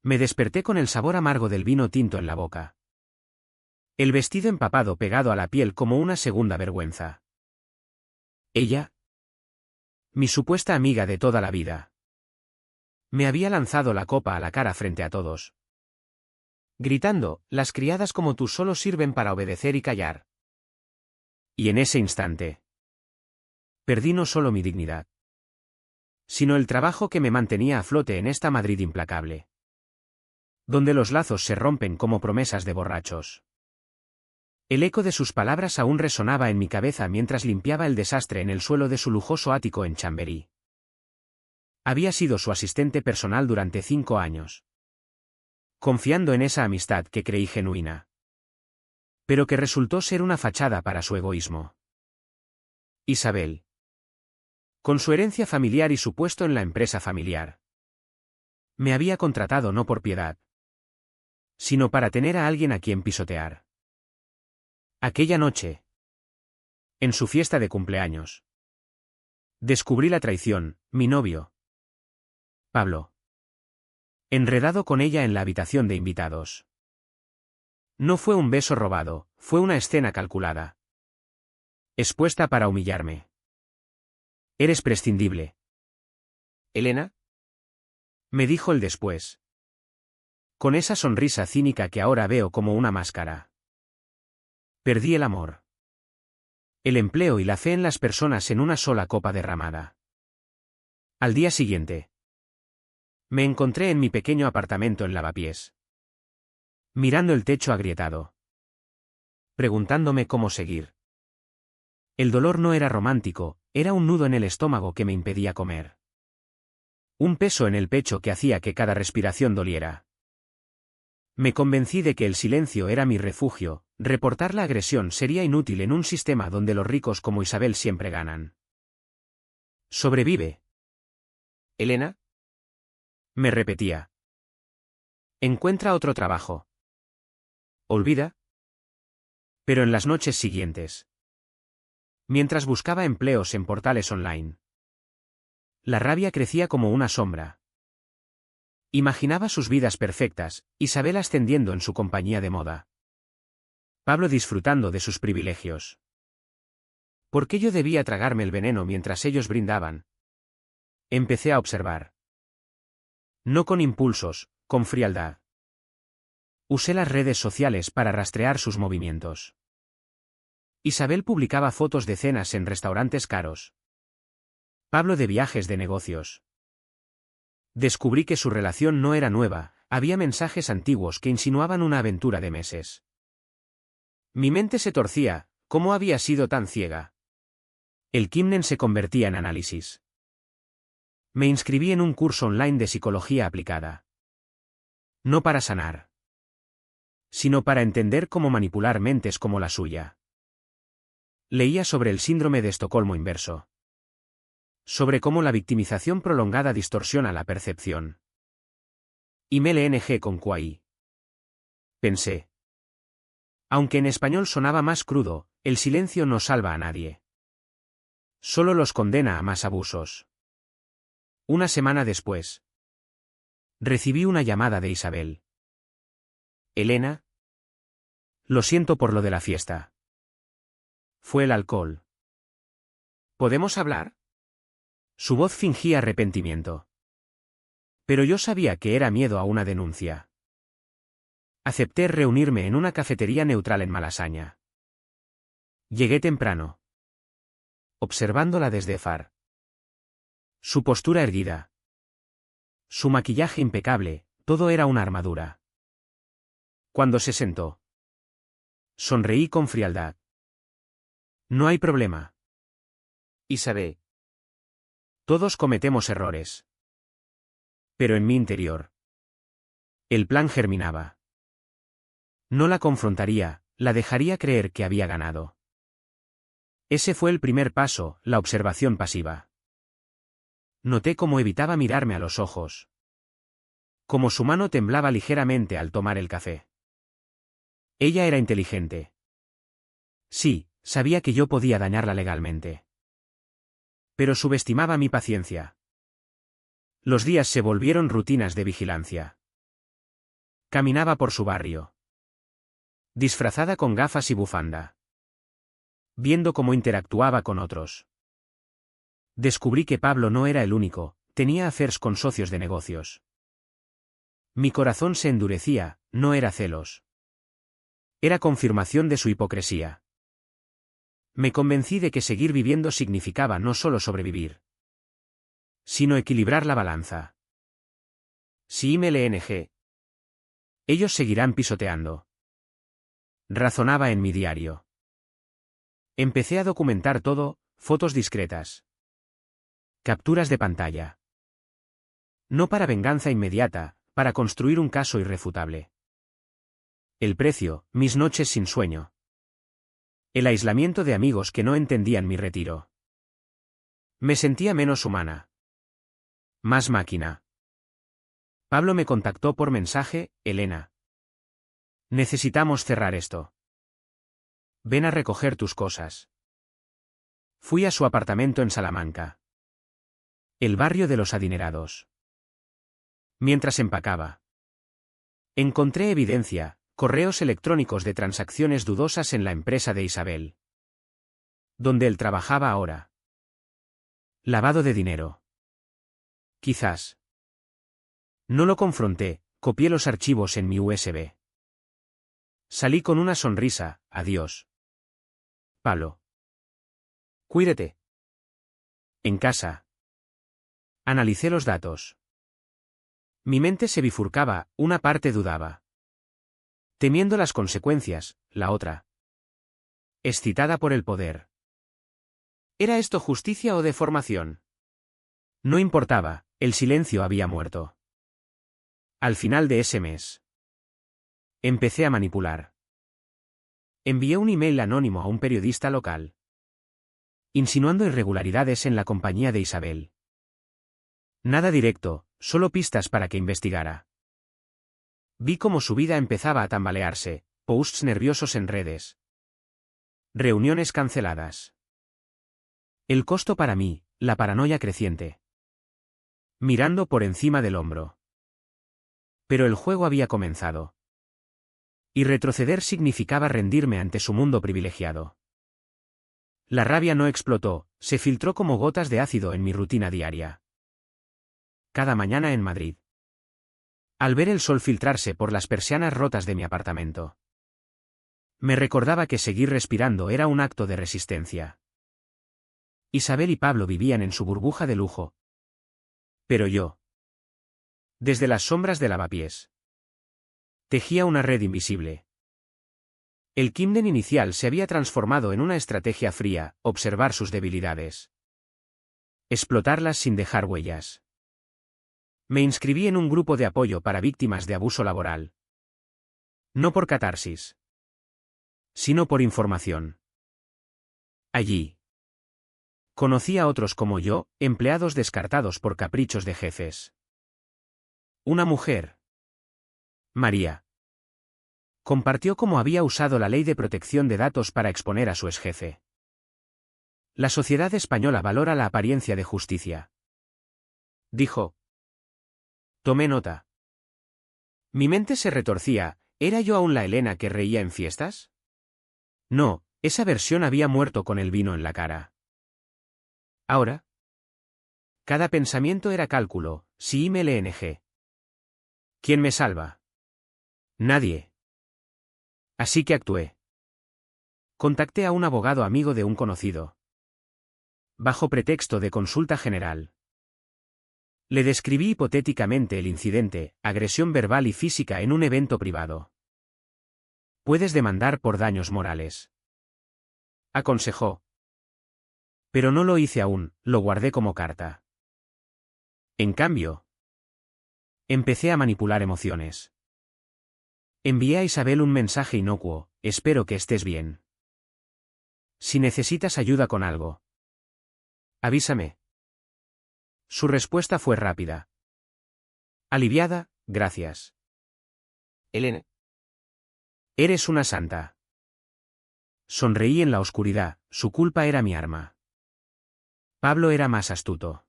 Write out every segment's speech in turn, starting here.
Me desperté con el sabor amargo del vino tinto en la boca. El vestido empapado pegado a la piel como una segunda vergüenza. Ella, mi supuesta amiga de toda la vida, me había lanzado la copa a la cara frente a todos, gritando: las criadas como tú solo sirven para obedecer y callar. Y en ese instante, perdí no solo mi dignidad, sino el trabajo que me mantenía a flote en esta Madrid implacable, donde los lazos se rompen como promesas de borrachos. El eco de sus palabras aún resonaba en mi cabeza mientras limpiaba el desastre en el suelo de su lujoso ático en Chamberí. Había sido su asistente personal durante 5 años, confiando en esa amistad que creí genuina, pero que resultó ser una fachada para su egoísmo. Isabel, con su herencia familiar y su puesto en la empresa familiar, me había contratado no por piedad, sino para tener a alguien a quien pisotear. Aquella noche, en su fiesta de cumpleaños, descubrí la traición. Mi novio, Pablo, enredado con ella en la habitación de invitados. No fue un beso robado, fue una escena calculada, expuesta para humillarme. Eres prescindible, Elena, me dijo él después, con esa sonrisa cínica que ahora veo como una máscara. Perdí el amor, el empleo y la fe en las personas en una sola copa derramada. Al día siguiente, me encontré en mi pequeño apartamento en Lavapiés, mirando el techo agrietado, preguntándome cómo seguir. El dolor no era romántico, era un nudo en el estómago que me impedía comer. Un peso en el pecho que hacía que cada respiración doliera. Me convencí de que el silencio era mi refugio. Reportar la agresión sería inútil en un sistema donde los ricos como Isabel siempre ganan. Sobrevive, Elena, me repetía. Encuentra otro trabajo. Olvida. Pero en las noches siguientes, mientras buscaba empleos en portales online, la rabia crecía como una sombra. Imaginaba sus vidas perfectas, Isabel ascendiendo en su compañía de moda, Pablo disfrutando de sus privilegios. ¿Por qué yo debía tragarme el veneno mientras ellos brindaban? Empecé a observar. No con impulsos, con frialdad. Usé las redes sociales para rastrear sus movimientos. Isabel publicaba fotos de cenas en restaurantes caros. Pablo de viajes de negocios. Descubrí que su relación no era nueva, había mensajes antiguos que insinuaban una aventura de meses. Mi mente se torcía. ¿Cómo había sido tan ciega? El Kimnen se convertía en análisis. Me inscribí en un curso online de psicología aplicada. No para sanar, sino para entender cómo manipular mentes como la suya. Leía sobre el síndrome de Estocolmo inverso. Sobre cómo la victimización prolongada distorsiona la percepción. IMLNG con QAI. Pensé. Aunque en español sonaba más crudo, el silencio no salva a nadie. Solo los condena a más abusos. Una semana después, recibí una llamada de Isabel. Elena, lo siento por lo de la fiesta. Fue el alcohol. ¿Podemos hablar? Su voz fingía arrepentimiento. Pero yo sabía que era miedo a una denuncia. Acepté reunirme en una cafetería neutral en Malasaña. Llegué temprano, observándola desde Far. Su postura erguida, su maquillaje impecable, todo era una armadura. Cuando se sentó, sonreí con frialdad. No hay problema, Isabel. Todos cometemos errores. Pero en mi interior, el plan germinaba. No la confrontaría, la dejaría creer que había ganado. Ese fue el primer paso, la observación pasiva. Noté cómo evitaba mirarme a los ojos. Cómo su mano temblaba ligeramente al tomar el café. Ella era inteligente. Sí, sabía que yo podía dañarla legalmente. Pero subestimaba mi paciencia. Los días se volvieron rutinas de vigilancia. Caminaba por su barrio, disfrazada con gafas y bufanda, viendo cómo interactuaba con otros. Descubrí que Pablo no era el único, tenía affairs con socios de negocios. Mi corazón se endurecía, no era celos. Era confirmación de su hipocresía. Me convencí de que seguir viviendo significaba no solo sobrevivir, sino equilibrar la balanza. Si IMLNG, ellos seguirán pisoteando. Razonaba en mi diario. Empecé a documentar todo, fotos discretas, capturas de pantalla. No para venganza inmediata, para construir un caso irrefutable. El precio, mis noches sin sueño. El aislamiento de amigos que no entendían mi retiro. Me sentía menos humana. Más máquina. Pablo me contactó por mensaje: Elena. Necesitamos cerrar esto. Ven a recoger tus cosas. Fui a su apartamento en Salamanca, el barrio de los adinerados. Mientras empacaba, encontré evidencia, correos electrónicos de transacciones dudosas en la empresa de Isabel, donde él trabajaba ahora. Lavado de dinero. Quizás. No lo confronté, copié los archivos en mi USB. Salí con una sonrisa: adiós, Pablo. Cuídate. En casa. Analicé los datos. Mi mente se bifurcaba, una parte dudaba, temiendo las consecuencias, la otra, excitada por el poder. ¿Era esto justicia o deformación? No importaba, el silencio había muerto. Al final de ese mes, empecé a manipular. Envié un email anónimo a un periodista local, insinuando irregularidades en la compañía de Isabel. Nada directo, solo pistas para que investigara. Vi cómo su vida empezaba a tambalearse, posts nerviosos en redes, reuniones canceladas. El costo para mí, la paranoia creciente. Mirando por encima del hombro. Pero el juego había comenzado. Y retroceder significaba rendirme ante su mundo privilegiado. La rabia no explotó, se filtró como gotas de ácido en mi rutina diaria. Cada mañana en Madrid. Al ver el sol filtrarse por las persianas rotas de mi apartamento, me recordaba que seguir respirando era un acto de resistencia. Isabel y Pablo vivían en su burbuja de lujo. Pero yo, desde las sombras del lavapiés, tejía una red invisible. El Kimden inicial se había transformado en una estrategia fría: observar sus debilidades, explotarlas sin dejar huellas. Me inscribí en un grupo de apoyo para víctimas de abuso laboral. No por catarsis, sino por información. Allí conocí a otros como yo, empleados descartados por caprichos de jefes. Una mujer, María, compartió cómo había usado la ley de protección de datos para exponer a su exjefe. La sociedad española valora la apariencia de justicia, dijo. Tomé nota. Mi mente se retorcía: ¿era yo aún la Elena que reía en fiestas? No, esa versión había muerto con el vino en la cara. Ahora, cada pensamiento era cálculo: si IMLNG. ¿Quién me salva? Nadie. Así que actué. Contacté a un abogado amigo de un conocido, bajo pretexto de consulta general. Le describí hipotéticamente el incidente: agresión verbal y física en un evento privado. Puedes demandar por daños morales, aconsejó. Pero no lo hice aún, lo guardé como carta. En cambio, empecé a manipular emociones. Envié a Isabel un mensaje inocuo: espero que estés bien. Si necesitas ayuda con algo, avísame. Su respuesta fue rápida. Aliviada: gracias, Elena. Eres una santa. Sonreí en la oscuridad, su culpa era mi arma. Pablo era más astuto.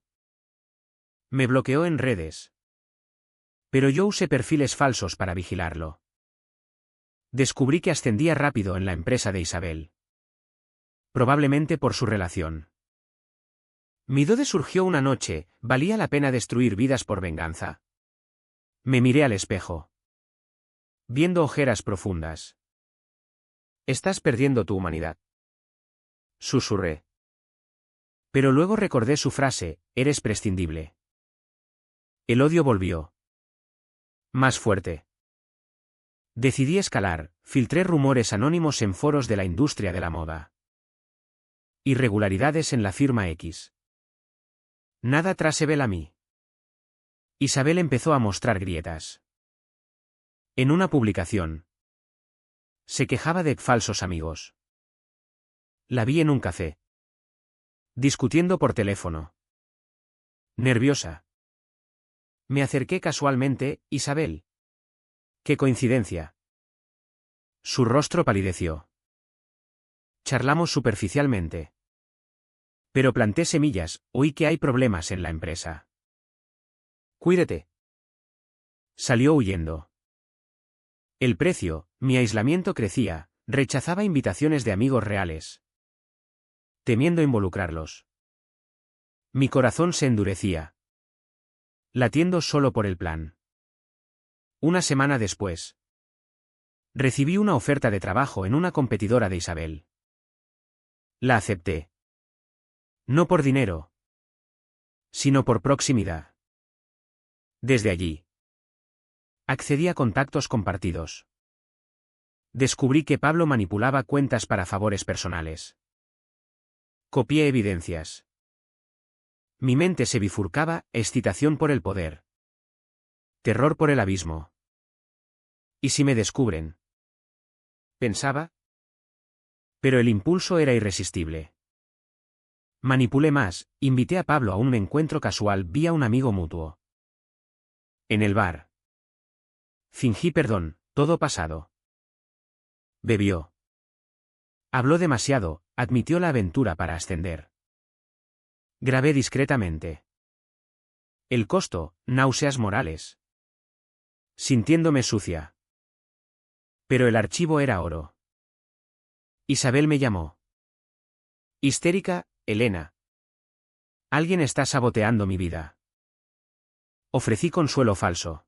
Me bloqueó en redes. Pero yo usé perfiles falsos para vigilarlo. Descubrí que ascendía rápido en la empresa de Isabel. Probablemente por su relación. Mi duda surgió una noche, ¿valía la pena destruir vidas por venganza? Me miré al espejo. Viendo ojeras profundas. Estás perdiendo tu humanidad. Susurré. Pero luego recordé su frase, eres prescindible. El odio volvió. Más fuerte. Decidí escalar, filtré rumores anónimos en foros de la industria de la moda. Irregularidades en la firma X. Nada tras Ebel a mí. Isabel empezó a mostrar grietas. En una publicación. Se quejaba de falsos amigos. La vi en un café. Discutiendo por teléfono. Nerviosa. Me acerqué casualmente, Isabel. ¡Qué coincidencia! Su rostro palideció. Charlamos superficialmente. Pero planté semillas, oí que hay problemas en la empresa. Cuídate. Salió huyendo. El precio, mi aislamiento crecía, rechazaba invitaciones de amigos reales. Temiendo involucrarlos. Mi corazón se endurecía. Latiendo solo por el plan. Una semana después. Recibí una oferta de trabajo en una competidora de Isabel. La acepté. No por dinero. Sino por proximidad. Desde allí. Accedí a contactos compartidos. Descubrí que Pablo manipulaba cuentas para favores personales. Copié evidencias. Mi mente se bifurcaba, excitación por el poder. Terror por el abismo. ¿Y si me descubren? Pensaba. Pero el impulso era irresistible. Manipulé más, invité a Pablo a un encuentro casual vía un amigo mutuo. En el bar. Fingí perdón, todo pasado. Bebió. Habló demasiado, admitió la aventura para ascender. Grabé discretamente. El costo, náuseas morales. Sintiéndome sucia. Pero el archivo era oro. Isabel me llamó. Histérica, Elena. Alguien está saboteando mi vida. Ofrecí consuelo falso.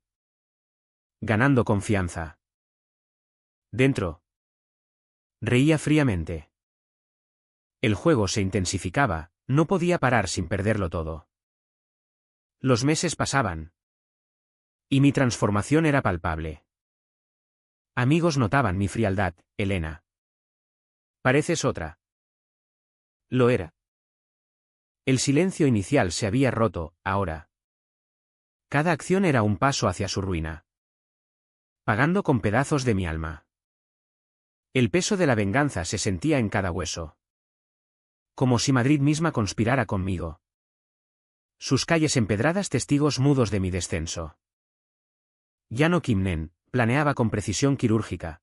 Ganando confianza. Dentro. Reía fríamente. El juego se intensificaba, no podía parar sin perderlo todo. Los meses pasaban. Y mi transformación era palpable. Amigos notaban mi frialdad, Elena. Pareces otra. Lo era. El silencio inicial se había roto, ahora. Cada acción era un paso hacia su ruina. Pagando con pedazos de mi alma. El peso de la venganza se sentía en cada hueso. Como si Madrid misma conspirara conmigo. Sus calles empedradas testigos mudos de mi descenso. Llano Quimnen, planeaba con precisión quirúrgica.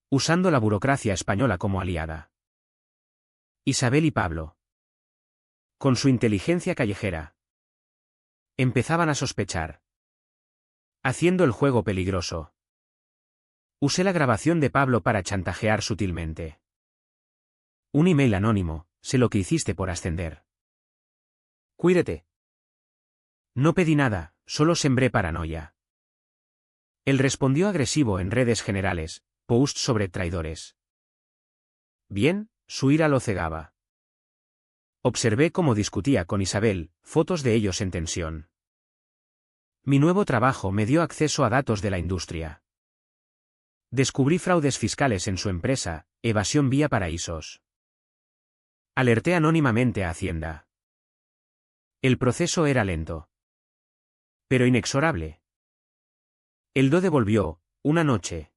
Usando la burocracia española como aliada. Isabel y Pablo. Con su inteligencia callejera. Empezaban a sospechar. Haciendo el juego peligroso. Usé la grabación de Pablo para chantajear sutilmente. Un email anónimo, sé lo que hiciste por ascender. Cuídate. No pedí nada, solo sembré paranoia. Él respondió agresivo en redes generales, posts sobre traidores. Bien, su ira lo cegaba. Observé cómo discutía con Isabel, fotos de ellos en tensión. Mi nuevo trabajo me dio acceso a datos de la industria. Descubrí fraudes fiscales en su empresa, evasión vía paraísos. Alerté anónimamente a Hacienda. El proceso era lento. Pero inexorable. El do devolvió, una noche.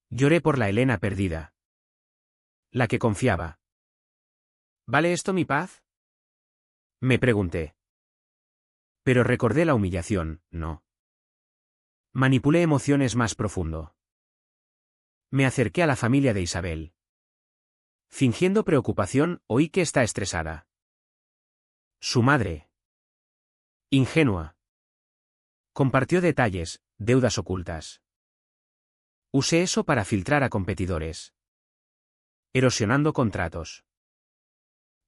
Lloré por la Elena perdida. La que confiaba. ¿Vale esto mi paz? Me pregunté. Pero recordé la humillación, no. Manipulé emociones más profundo. Me acerqué a la familia de Isabel. Fingiendo preocupación, oí que está estresada. Su madre. Ingenua. Compartió detalles, deudas ocultas. Usé eso para filtrar a competidores. Erosionando contratos.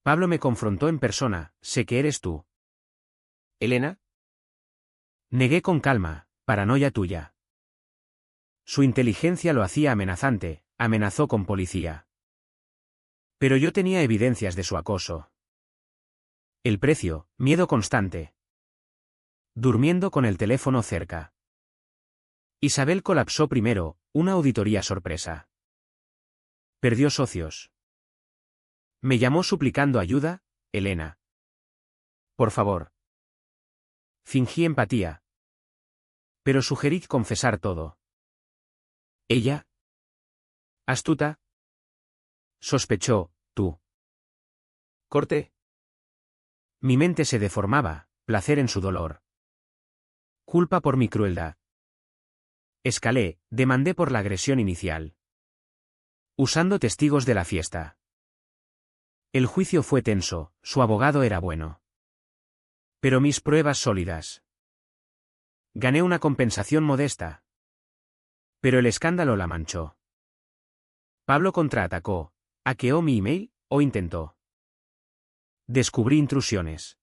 Pablo me confrontó en persona, sé que eres tú. ¿Elena? Negué con calma, paranoia tuya. Su inteligencia lo hacía amenazante, amenazó con policía. Pero yo tenía evidencias de su acoso. El precio, miedo constante. Durmiendo con el teléfono cerca. Isabel colapsó primero, una auditoría sorpresa. Perdió socios. Me llamó suplicando ayuda, Elena. Por favor. Fingí empatía. Pero sugerí confesar todo. Ella. Astuta. Sospechó, tú. Corte. Mi mente se deformaba, placer en su dolor. Culpa por mi crueldad. Escalé, demandé por la agresión inicial. Usando testigos de la fiesta. El juicio fue tenso, su abogado era bueno. Pero mis pruebas sólidas. Gané una compensación modesta. Pero el escándalo la manchó. Pablo contraatacó, hackeó mi email, o intentó. Descubrí intrusiones.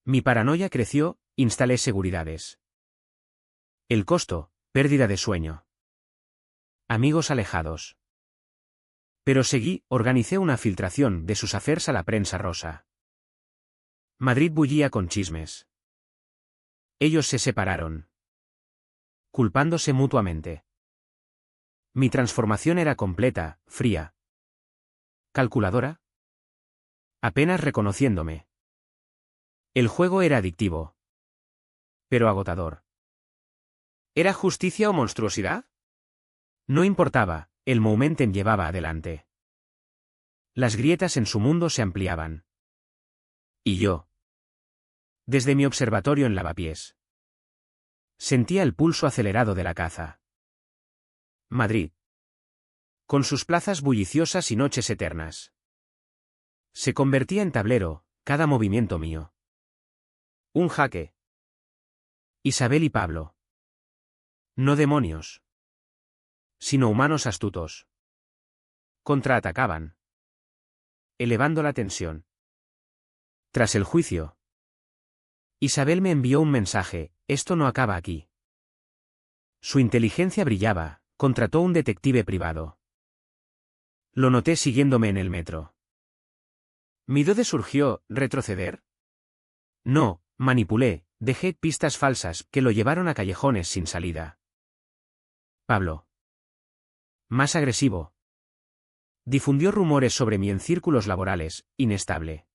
Mi paranoia creció, instalé seguridades. El costo, pérdida de sueño. Amigos alejados. Pero seguí, organicé una filtración de sus affairs a la prensa rosa. Madrid bullía con chismes. Ellos se separaron. Culpándose mutuamente. Mi transformación era completa, fría. ¿Calculadora? Apenas reconociéndome. El juego era adictivo. Pero agotador. ¿Era justicia o monstruosidad? No importaba, el momentum llevaba adelante. Las grietas en su mundo se ampliaban. Y yo. Desde mi observatorio en Lavapiés. Sentía el pulso acelerado de la caza. Madrid. Con sus plazas bulliciosas y noches eternas. Se convertía en tablero, cada movimiento mío. Un jaque. Isabel y Pablo. No demonios. Sino humanos astutos. Contraatacaban. Elevando la tensión. Tras el juicio. Isabel me envió un mensaje, esto no acaba aquí. Su inteligencia brillaba, contrató un detective privado. Lo noté siguiéndome en el metro. ¿Mi duda surgió, retroceder? No, manipulé, dejé pistas falsas que lo llevaron a callejones sin salida. Pablo. Más agresivo. Difundió rumores sobre mí en círculos laborales, inestable.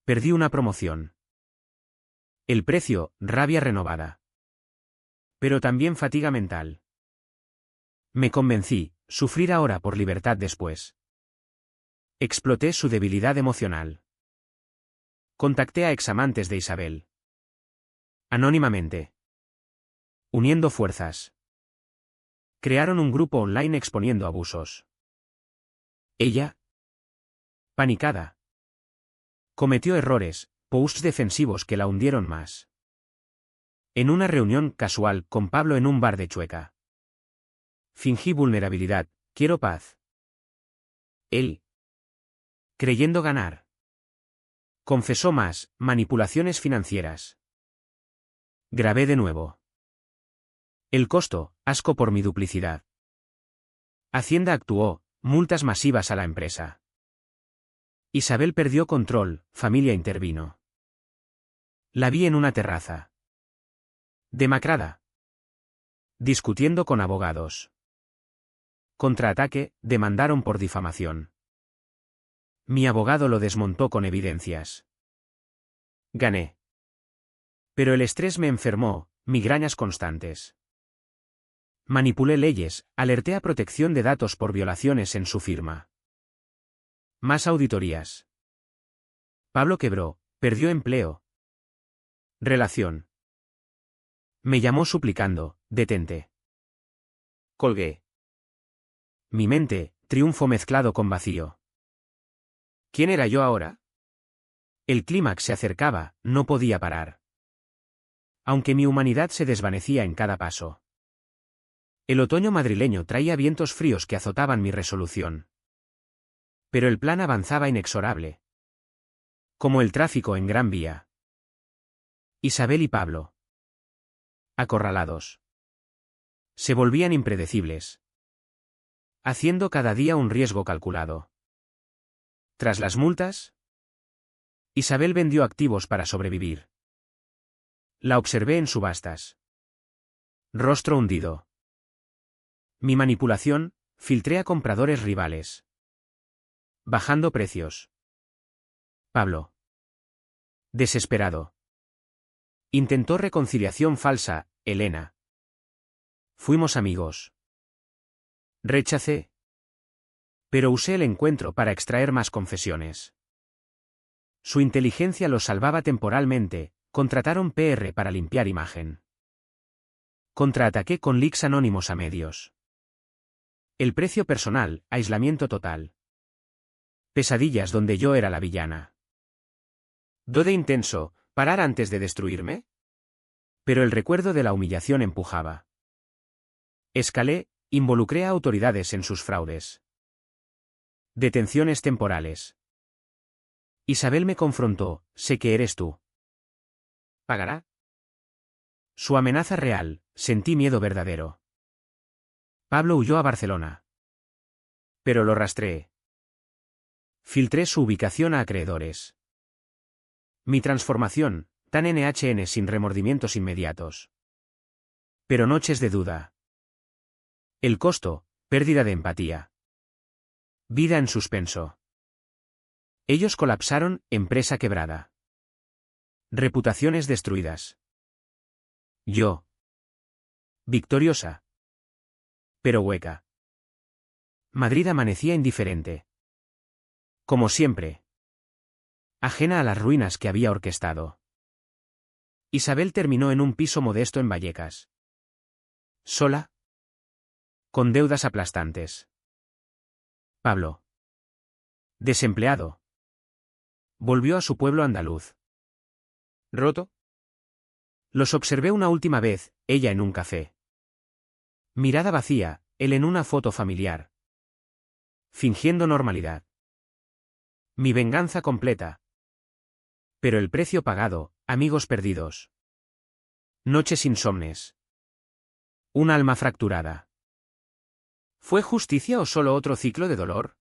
Perdí una promoción. El precio, rabia renovada. Pero también fatiga mental. Me convencí, sufrir ahora por libertad después. Exploté su debilidad emocional. Contacté a examantes de Isabel. Anónimamente. Uniendo fuerzas. Crearon un grupo online exponiendo abusos. Ella. Panicada. Cometió errores, posts defensivos que la hundieron más. En una reunión casual con Pablo en un bar de Chueca. Fingí vulnerabilidad, quiero paz. Él. Creyendo ganar. Confesó más, manipulaciones financieras. Grabé de nuevo. El costo, asco por mi duplicidad. Hacienda actuó, multas masivas a la empresa. Isabel perdió control, familia intervino. La vi en una terraza. Demacrada. Discutiendo con abogados. Contraataque, demandaron por difamación. Mi abogado lo desmontó con evidencias. Gané. Pero el estrés me enfermó, migrañas constantes. Manipulé leyes, alerté a protección de datos por violaciones en su firma. Más auditorías. Pablo quebró, perdió empleo. Relación. Me llamó suplicando, detente. Colgué. Mi mente, triunfo mezclado con vacío. ¿Quién era yo ahora? El clímax se acercaba, no podía parar. aunque mi humanidad se desvanecía en cada paso. El otoño madrileño traía vientos fríos que azotaban mi resolución. Pero el plan avanzaba inexorable. Como el tráfico en Gran Vía. Isabel y Pablo. Acorralados. Se volvían impredecibles. Haciendo cada día un riesgo calculado. Tras las multas, Isabel vendió activos para sobrevivir. La observé en subastas. Rostro hundido. Mi manipulación, filtré a compradores rivales. Bajando precios. Pablo. Desesperado. Intentó reconciliación falsa, Elena. Fuimos amigos. Rechacé. Pero usé el encuentro para extraer más confesiones. Su inteligencia los salvaba temporalmente, contrataron PR para limpiar imagen. Contraataqué con leaks anónimos a medios. El precio personal, aislamiento total. Pesadillas donde yo era la villana. Do de intenso, ¿parar antes de destruirme? Pero el recuerdo de la humillación empujaba. Escalé, involucré a autoridades en sus fraudes. Detenciones temporales. Isabel me confrontó, sé que eres tú. ¿Pagará? Su amenaza real, sentí miedo verdadero. Pablo huyó a Barcelona. Pero lo rastreé. Filtré su ubicación a acreedores. Mi transformación, tan NHN sin remordimientos inmediatos. Pero noches de duda. El costo, pérdida de empatía. Vida en suspenso. Ellos colapsaron, empresa quebrada. Reputaciones destruidas. Yo. Victoriosa. Pero hueca. Madrid amanecía indiferente. Como siempre. Ajena a las ruinas que había orquestado. Isabel terminó en un piso modesto en Vallecas. Sola. Con deudas aplastantes. Pablo. Desempleado. Volvió a su pueblo andaluz. ¿Roto? Los observé una última vez, ella en un café. Mirada vacía, él en una foto familiar. Fingiendo normalidad. Mi venganza completa. Pero el precio pagado, amigos perdidos. Noches insomnes. Un alma fracturada. ¿Fue justicia o solo otro ciclo de dolor?